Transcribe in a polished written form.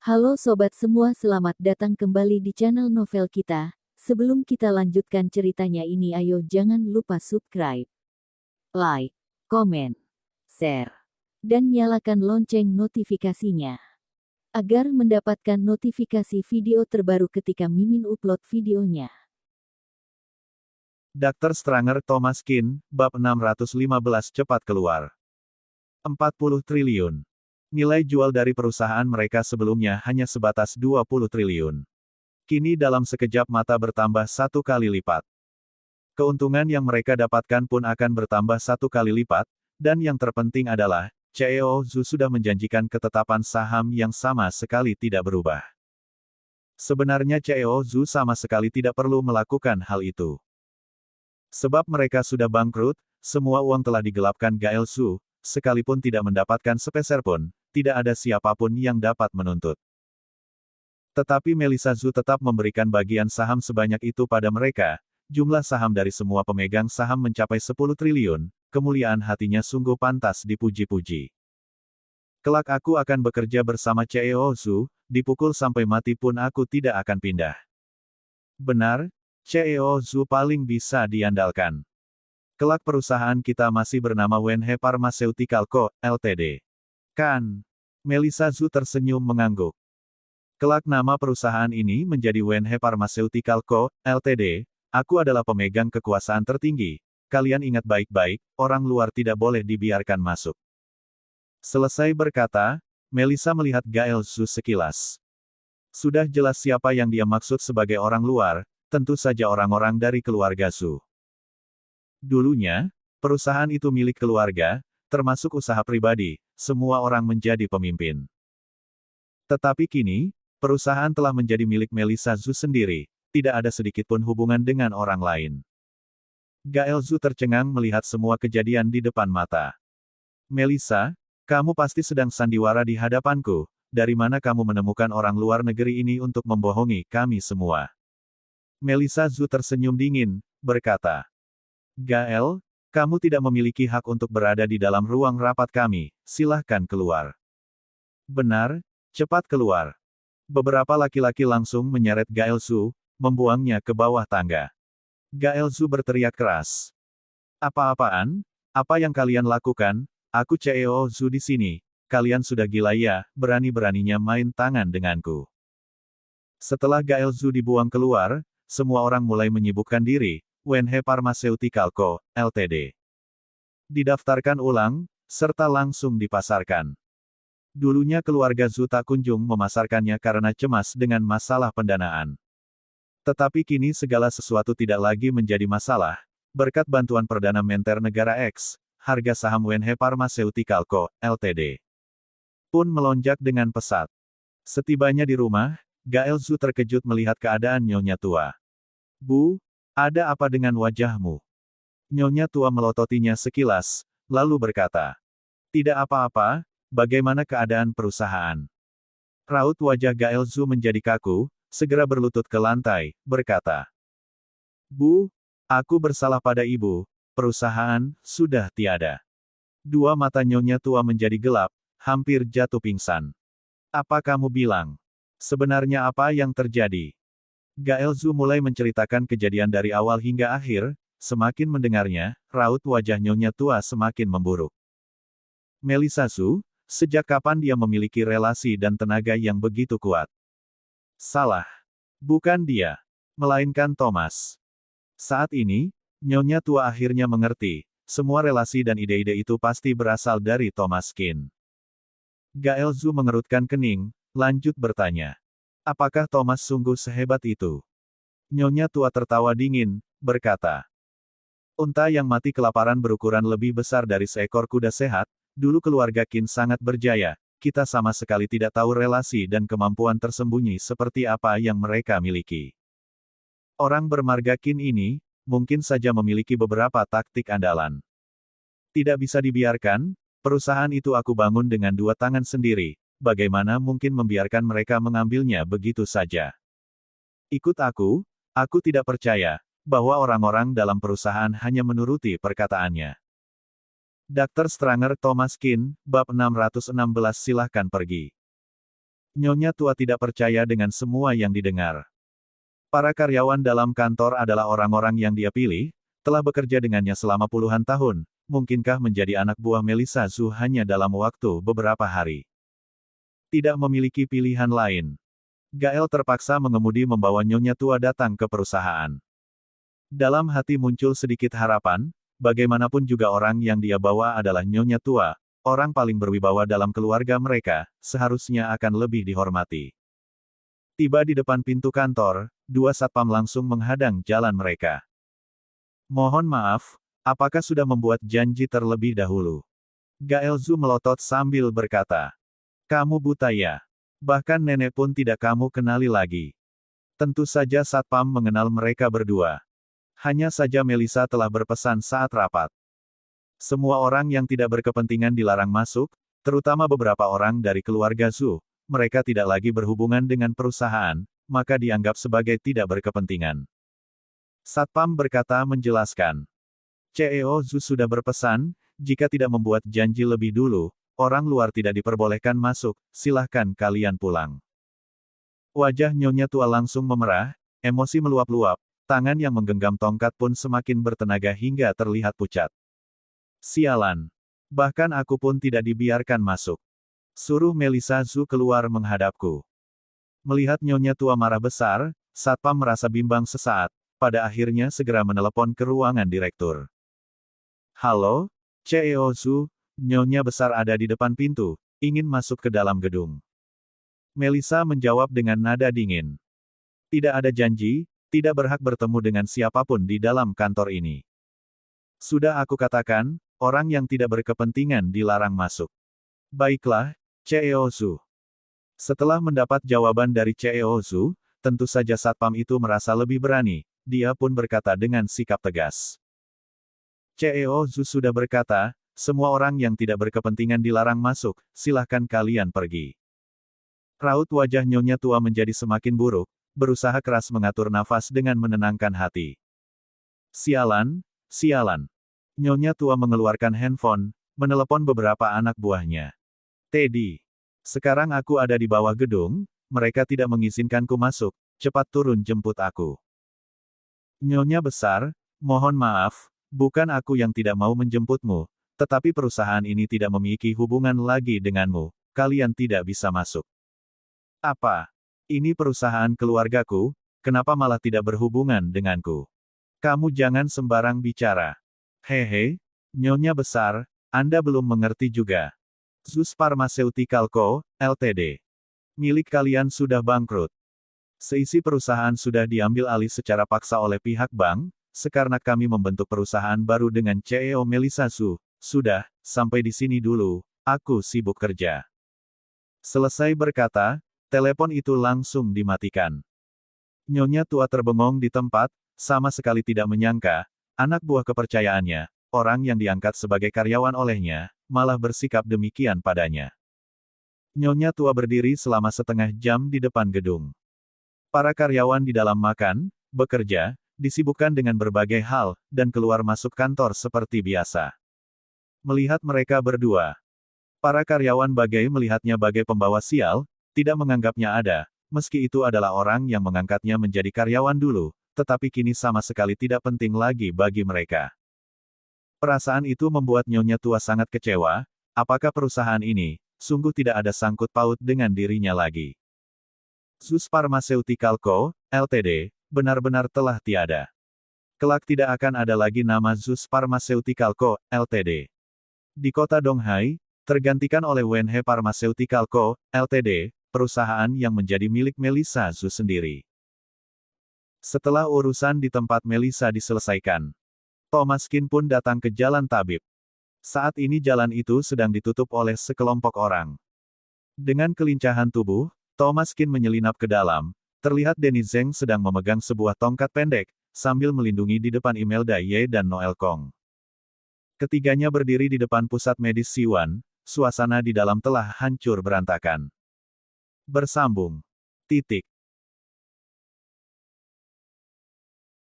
Halo sobat semua, selamat datang kembali di channel novel kita. Sebelum kita lanjutkan ceritanya ini, ayo jangan lupa subscribe, like, komen, share, dan nyalakan lonceng notifikasinya agar mendapatkan notifikasi video terbaru ketika Mimin upload videonya. Dr. Stranger Thomas Keane, bab 615 cepat keluar. 40 triliun. Nilai jual dari perusahaan mereka sebelumnya hanya sebatas 20 triliun. Kini dalam sekejap mata bertambah 1 kali lipat. Keuntungan yang mereka dapatkan pun akan bertambah 1 kali lipat, dan yang terpenting adalah, CEO Zhu sudah menjanjikan ketetapan saham yang sama sekali tidak berubah. Sebenarnya CEO Zhu sama sekali tidak perlu melakukan hal itu. Sebab mereka sudah bangkrut, semua uang telah digelapkan Gael Zhu, sekalipun tidak mendapatkan sepeser pun, tidak ada siapapun yang dapat menuntut. Tetapi Melissa Zhu tetap memberikan bagian saham sebanyak itu pada mereka, jumlah saham dari semua pemegang saham mencapai 10 triliun, kemuliaan hatinya sungguh pantas dipuji-puji. Kelak aku akan bekerja bersama CEO Zhu, dipukul sampai mati pun aku tidak akan pindah. Benar, CEO Zhu paling bisa diandalkan. Kelak perusahaan kita masih bernama Wenhe Pharmaceutical Co., Ltd. Kan? Melissa Zhu tersenyum mengangguk. Kelak nama perusahaan ini menjadi Wenhe Pharmaceutical Co., Ltd. Aku adalah pemegang kekuasaan tertinggi. Kalian ingat baik-baik, orang luar tidak boleh dibiarkan masuk. Selesai berkata, Melissa melihat Gael Zhu sekilas. Sudah jelas siapa yang dia maksud sebagai orang luar, tentu saja orang-orang dari keluarga Zhu. Dulunya, perusahaan itu milik keluarga, termasuk usaha pribadi, semua orang menjadi pemimpin. Tetapi kini, perusahaan telah menjadi milik Melissa Zhu sendiri, tidak ada sedikitpun hubungan dengan orang lain. Gael Zhu tercengang melihat semua kejadian di depan mata. Melissa, kamu pasti sedang sandiwara di hadapanku, dari mana kamu menemukan orang luar negeri ini untuk membohongi kami semua? Melissa Zhu tersenyum dingin, berkata, Gael, kamu tidak memiliki hak untuk berada di dalam ruang rapat kami, silahkan keluar. Benar, cepat keluar. Beberapa laki-laki langsung menyeret Gael Zhu, membuangnya ke bawah tangga. Gael Zhu berteriak keras. Apa-apaan? Apa yang kalian lakukan? Aku CEO Zhu di sini. Kalian sudah gila ya, berani-beraninya main tangan denganku. Setelah Gael Zhu dibuang keluar, semua orang mulai menyibukkan diri. Wenhe Pharmaceutical Co., Ltd. Didaftarkan ulang, serta langsung dipasarkan. Dulunya keluarga Zhu tak kunjung memasarkannya karena cemas dengan masalah pendanaan. Tetapi kini segala sesuatu tidak lagi menjadi masalah, berkat bantuan Perdana Menteri Negara X, harga saham Wenhe Pharmaceutical Co., Ltd. pun melonjak dengan pesat. Setibanya di rumah, Gael Zhu terkejut melihat keadaan nyonya tua. Bu, ada apa dengan wajahmu? Nyonya tua melototinya sekilas, lalu berkata. Tidak apa-apa, bagaimana keadaan perusahaan? Raut wajah Gael Zhu menjadi kaku, segera berlutut ke lantai, berkata. Bu, aku bersalah pada ibu, perusahaan sudah tiada. Dua mata nyonya tua menjadi gelap, hampir jatuh pingsan. Apa kamu bilang? Sebenarnya apa yang terjadi? Gael Zhu mulai menceritakan kejadian dari awal hingga akhir, semakin mendengarnya, raut wajah nyonya tua semakin memburuk. Melissa Zhu, sejak kapan dia memiliki relasi dan tenaga yang begitu kuat? Salah. Bukan dia. Melainkan Thomas. Saat ini, nyonya tua akhirnya mengerti, semua relasi dan ide-ide itu pasti berasal dari Thomas Keane. Gael Zhu mengerutkan kening, lanjut bertanya. Apakah Thomas sungguh sehebat itu? Nyonya tua tertawa dingin, berkata. Unta yang mati kelaparan berukuran lebih besar dari seekor kuda sehat, dulu keluarga Keane sangat berjaya, kita sama sekali tidak tahu relasi dan kemampuan tersembunyi seperti apa yang mereka miliki. Orang bermarga Keane ini, mungkin saja memiliki beberapa taktik andalan. Tidak bisa dibiarkan, perusahaan itu aku bangun dengan dua tangan sendiri. Bagaimana mungkin membiarkan mereka mengambilnya begitu saja? Ikut aku tidak percaya, bahwa orang-orang dalam perusahaan hanya menuruti perkataannya. Dr. Stranger Thomas Keane, bab 616 silahkan pergi. Nyonya tua tidak percaya dengan semua yang didengar. Para karyawan dalam kantor adalah orang-orang yang dia pilih, telah bekerja dengannya selama puluhan tahun, mungkinkah menjadi anak buah Melissa Zhu hanya dalam waktu beberapa hari? Tidak memiliki pilihan lain. Gael terpaksa mengemudi membawa nyonya tua datang ke perusahaan. Dalam hati muncul sedikit harapan, bagaimanapun juga orang yang dia bawa adalah nyonya tua, orang paling berwibawa dalam keluarga mereka, seharusnya akan lebih dihormati. Tiba di depan pintu kantor, dua satpam langsung menghadang jalan mereka. Mohon maaf, apakah sudah membuat janji terlebih dahulu? Gael Zhu melotot sambil berkata. Kamu buta ya? Bahkan nenek pun tidak kamu kenali lagi. Tentu saja satpam mengenal mereka berdua. Hanya saja Melissa telah berpesan saat rapat. Semua orang yang tidak berkepentingan dilarang masuk, terutama beberapa orang dari keluarga Zhu. Mereka tidak lagi berhubungan dengan perusahaan, maka dianggap sebagai tidak berkepentingan. Satpam berkata menjelaskan. CEO Zhu sudah berpesan, jika tidak membuat janji lebih dulu, orang luar tidak diperbolehkan masuk, silahkan kalian pulang. Wajah nyonya tua langsung memerah, emosi meluap-luap, tangan yang menggenggam tongkat pun semakin bertenaga hingga terlihat pucat. Sialan. Bahkan aku pun tidak dibiarkan masuk. Suruh Melissa Zhu keluar menghadapku. Melihat nyonya tua marah besar, satpam merasa bimbang sesaat, pada akhirnya segera menelepon ke ruangan direktur. Halo, CEO Zhu, nyonya besar ada di depan pintu, ingin masuk ke dalam gedung. Melissa menjawab dengan nada dingin. Tidak ada janji, tidak berhak bertemu dengan siapapun di dalam kantor ini. Sudah aku katakan, orang yang tidak berkepentingan dilarang masuk. Baiklah, CEO Zhu. Setelah mendapat jawaban dari CEO Zhu, tentu saja satpam itu merasa lebih berani, dia pun berkata dengan sikap tegas. CEO Zhu sudah berkata, semua orang yang tidak berkepentingan dilarang masuk, silahkan kalian pergi. Raut wajah nyonya tua menjadi semakin buruk, berusaha keras mengatur nafas dengan menenangkan hati. Sialan, sialan. Nyonya tua mengeluarkan handphone, menelepon beberapa anak buahnya. Teddy. Sekarang aku ada di bawah gedung, mereka tidak mengizinkanku masuk, cepat turun jemput aku. Nyonya besar, mohon maaf, bukan aku yang tidak mau menjemputmu, tetapi perusahaan ini tidak memiliki hubungan lagi denganmu, kalian tidak bisa masuk. Apa? Ini perusahaan keluargaku, kenapa malah tidak berhubungan denganku? Kamu jangan sembarang bicara. Hehe, nyonya besar, Anda belum mengerti juga. Zus Pharmaceutical Co., Ltd. Milik kalian sudah bangkrut. Seisi perusahaan sudah diambil alih secara paksa oleh pihak bank, sekarang kami membentuk perusahaan baru dengan CEO Melissa Zhu. Sudah, sampai di sini dulu, aku sibuk kerja. Selesai berkata, telepon itu langsung dimatikan. Nyonya tua terbengong di tempat, sama sekali tidak menyangka, anak buah kepercayaannya, orang yang diangkat sebagai karyawan olehnya, malah bersikap demikian padanya. Nyonya tua berdiri selama setengah jam di depan gedung. Para karyawan di dalam makan, bekerja, disibukkan dengan berbagai hal, dan keluar masuk kantor seperti biasa. Melihat mereka berdua, para karyawan bagai melihatnya bagai pembawa sial, tidak menganggapnya ada, meski itu adalah orang yang mengangkatnya menjadi karyawan dulu, tetapi kini sama sekali tidak penting lagi bagi mereka. Perasaan itu membuat nyonya tua sangat kecewa, apakah perusahaan ini, sungguh tidak ada sangkut paut dengan dirinya lagi. Zus Pharmaceutical Co., Ltd., benar-benar telah tiada. Kelak tidak akan ada lagi nama Zus Pharmaceutical Co., Ltd. Di kota Donghai, tergantikan oleh Wenhe Pharmaceutical Co., Ltd., perusahaan yang menjadi milik Melissa Zhu sendiri. Setelah urusan di tempat Melissa diselesaikan, Thomas Qin pun datang ke jalan tabib. Saat ini jalan itu sedang ditutup oleh sekelompok orang. Dengan kelincahan tubuh, Thomas Qin menyelinap ke dalam, terlihat Dennis Zheng sedang memegang sebuah tongkat pendek, sambil melindungi di depan Imelda Ye dan Noel Kong. Ketiganya berdiri di depan pusat medis Siwan, suasana di dalam telah hancur berantakan. Bersambung. Titik.